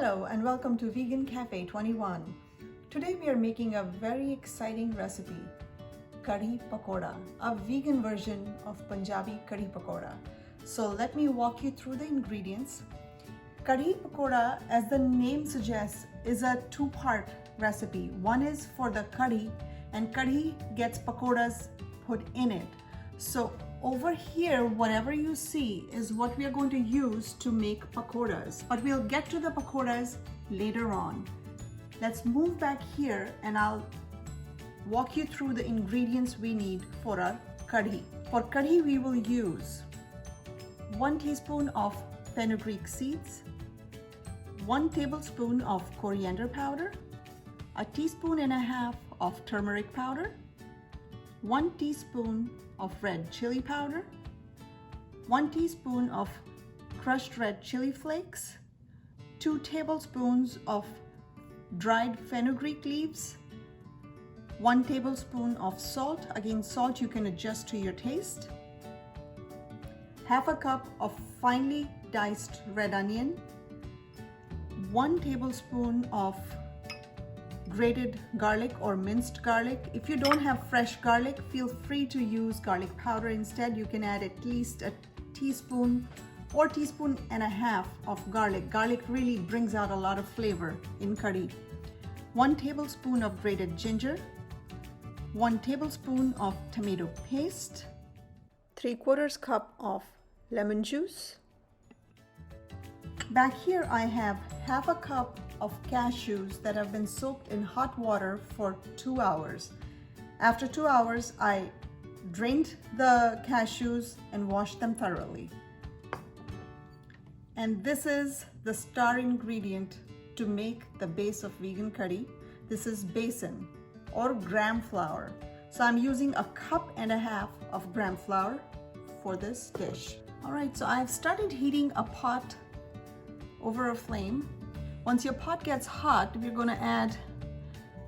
Hello and welcome to Vegan Cafe 21. Today we are making a very exciting recipe, Kadhi-Pakora, a vegan version of Punjabi Kadhi-Pakora. So let me walk you through the ingredients. Kadhi-Pakora, as the name suggests, is a two-part recipe. One is for the kadhi, and kadhi gets pakoras put in it. So over here, whatever you see is what we are going to use to make pakoras, but we'll get to the pakoras later on. Let's move back here and I'll walk you through the ingredients we need for our kadhi. For kadhi, we will use 1 teaspoon of fenugreek seeds, 1 tablespoon of coriander powder, 1.5 teaspoons of turmeric powder, 1 teaspoon of red chili powder, 1 teaspoon of crushed red chili flakes, 2 tablespoons of dried fenugreek leaves, 1 tablespoon of salt. Again, salt you can adjust to your taste, half a cup of finely diced red onion, 1 tablespoon of grated garlic or minced garlic. If you don't have fresh garlic, feel free to use garlic powder instead. You can add at least a teaspoon or teaspoon and a half of garlic. Garlic really brings out a lot of flavor in curry. 1 tablespoon of grated ginger, 1 tablespoon of tomato paste, 3/4 cup of lemon juice. Back here I have half a cup of cashews that have been soaked in hot water for 2 hours. After 2 hours, I drained the cashews and washed them thoroughly. And this is the star ingredient to make the base of vegan curry. This is besan or gram flour. So I'm using 1.5 cups of gram flour for this dish. All right, so I've started heating a pot over a flame. Once your pot gets hot, we're going to add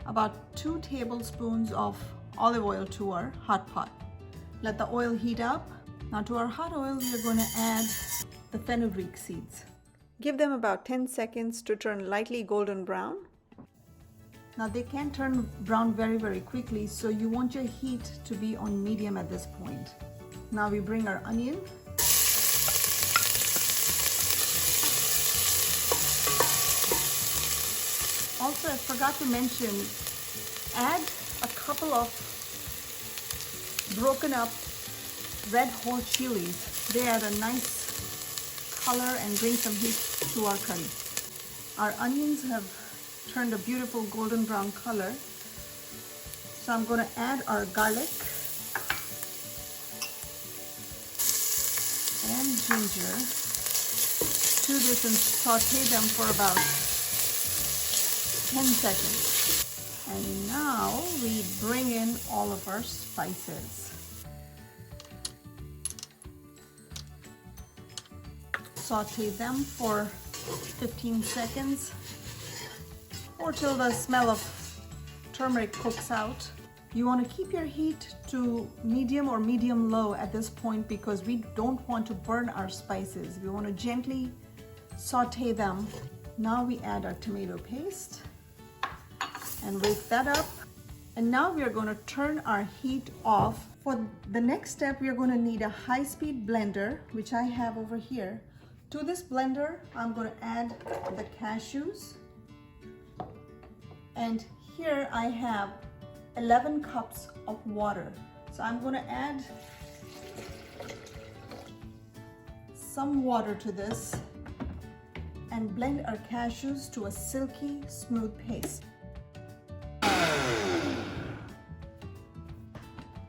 about 2 tablespoons of olive oil to our hot pot. Let the oil heat up. Now to our hot oil, we're going to add the fenugreek seeds. Give them about 10 seconds to turn lightly golden brown. Now they can turn brown very quickly, so you want your heat to be on medium at this point. Now we bring our onion. Also, I forgot to mention, add a couple of broken up red whole chilies. They add a nice color and bring some heat to our curry. Our onions have turned a beautiful golden brown color. So I'm going to add our garlic and ginger to this and saute them for about 10 seconds. And now we bring in all of our spices. Saute them for 15 seconds or till the smell of turmeric cooks out. You want to keep your heat to medium or medium low at this point because we don't want to burn our spices. We want to gently saute them. Now we add our tomato paste and wake that up. And now we are going to turn our heat off. For the next step, we are going to need a high-speed blender, which I have over here. To this blender, I'm going to add the cashews. And here I have 11 cups of water. So I'm going to add some water to this and blend our cashews to a silky smooth paste.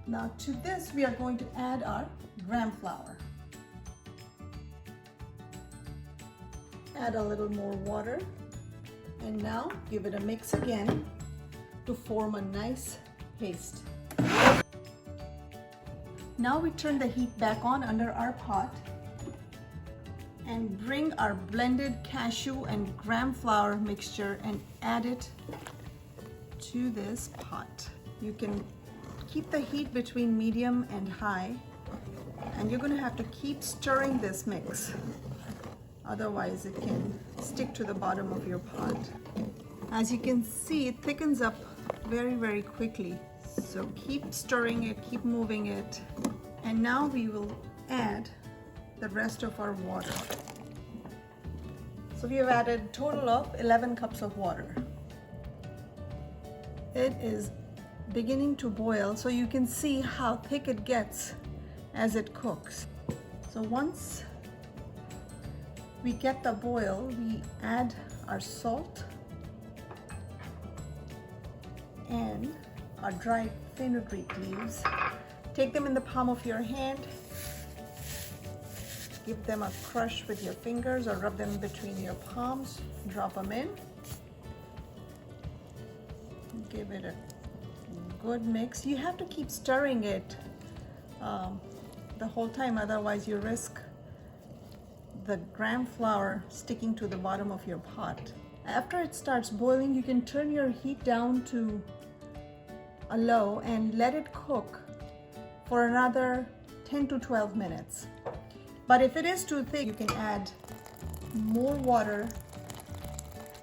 Now to this we are going to add our gram flour. Add a little more water and now give it a mix again to form a nice paste. Now we turn the heat back on under our pot and bring our blended cashew and gram flour mixture and add it to this pot. You can keep the heat between medium and high, and you're going to have to keep stirring this mix. Otherwise it can stick to the bottom of your pot. As you can see, it thickens up very quickly. So keep stirring it, keep moving it. And now we will add the rest of our water. So we have added total of 11 cups of water. It is beginning to boil, so you can see how thick it gets as it cooks. So once we get the boil, we add our salt and our dried fenugreek leaves. Take them in the palm of your hand, give them a crush with your fingers or rub them between your palms, drop them in. Give it a good mix. You have to keep stirring it the whole time, otherwise you risk the gram flour sticking to the bottom of your pot. After it starts boiling, you can turn your heat down to a low and let it cook for another 10 to 12 minutes. But if it is too thick, you can add more water.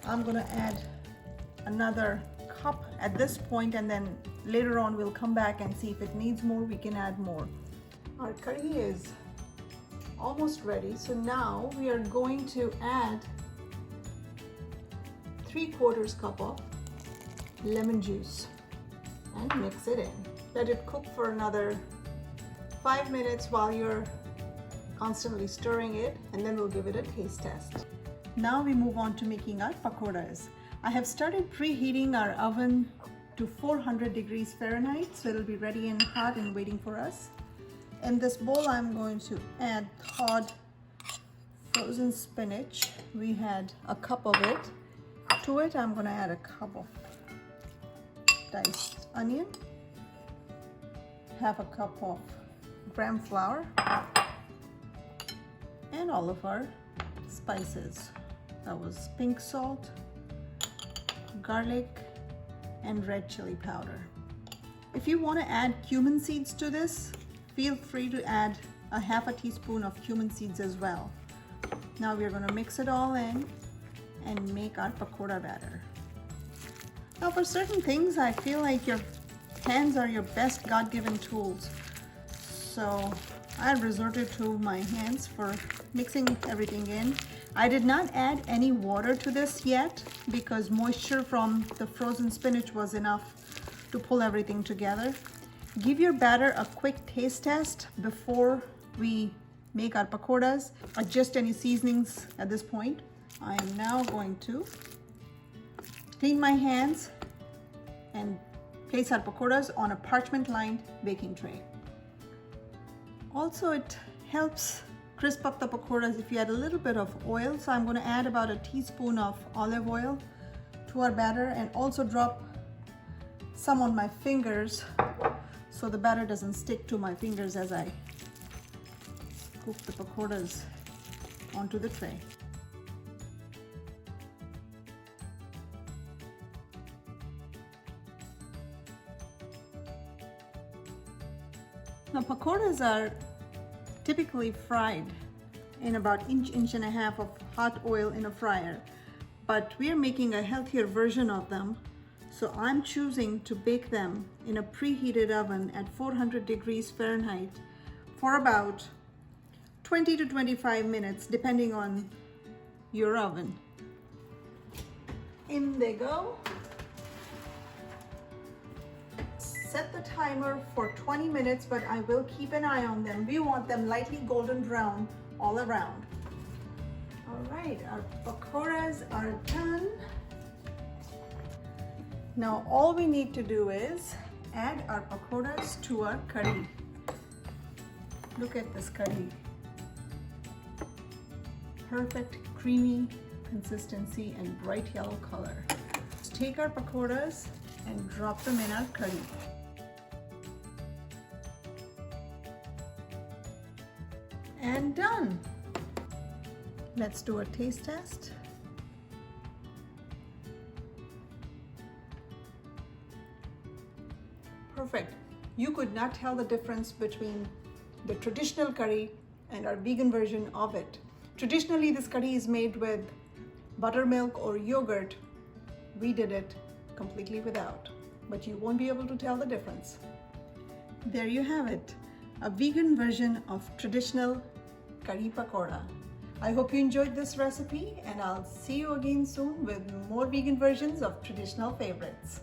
I'm gonna add another cup at this point, and then later on we'll come back and see if it needs more, we can add more. Our curry is almost ready, so now we are going to add 3/4 cup of lemon juice and mix it in. Let it cook for another 5 minutes while you're constantly stirring it, and then we'll give it a taste test. Now we move on to making our pakoras. I have started preheating our oven to 400 degrees Fahrenheit, so it'll be ready and hot and waiting for us. In this bowl, I'm going to add thawed frozen spinach. We had a cup of it. To it, I'm going to add a cup of diced onion, half a cup of gram flour, and all of our spices. That was pink salt, garlic, and red chili powder. If you want to add cumin seeds to this, feel free to add a half a teaspoon of cumin seeds as well. Now we're going to mix it all in and make our pakora batter. Now for certain things, I feel like your hands are your best God-given tools. So I resorted to my hands for mixing everything in. I did not add any water to this yet because moisture from the frozen spinach was enough to pull everything together. Give your batter a quick taste test before we make our pakoras. Adjust any seasonings at this point. I am now going to clean my hands and place our pakoras on a parchment-lined baking tray. Also, it helps crisp up the pakoras if you add a little bit of oil. So I'm going to add about a teaspoon of olive oil to our batter and also drop some on my fingers so the batter doesn't stick to my fingers as I scoop the pakoras onto the tray. Now pakoras are typically fried in about inch and a half of hot oil in a fryer, but we are making a healthier version of them. So I'm choosing to bake them in a preheated oven at 400 degrees Fahrenheit for about 20 to 25 minutes, depending on your oven. In they go. Set the timer for 20 minutes, but I will keep an eye on them. We want them lightly golden brown all around. All right, our pakoras are done. Now all we need to do is add our pakoras to our curry. Look at this curry. Perfect creamy consistency and bright yellow color. Let's take our pakoras and drop them in our curry. And done. Let's do a taste test. Perfect. You could not tell the difference between the traditional curry and our vegan version of it. Traditionally, this curry is made with buttermilk or yogurt. We did it completely without, but you won't be able to tell the difference. There you have it, a vegan version of traditional curry pakora. I hope you enjoyed this recipe, and I'll see you again soon with more vegan versions of traditional favorites.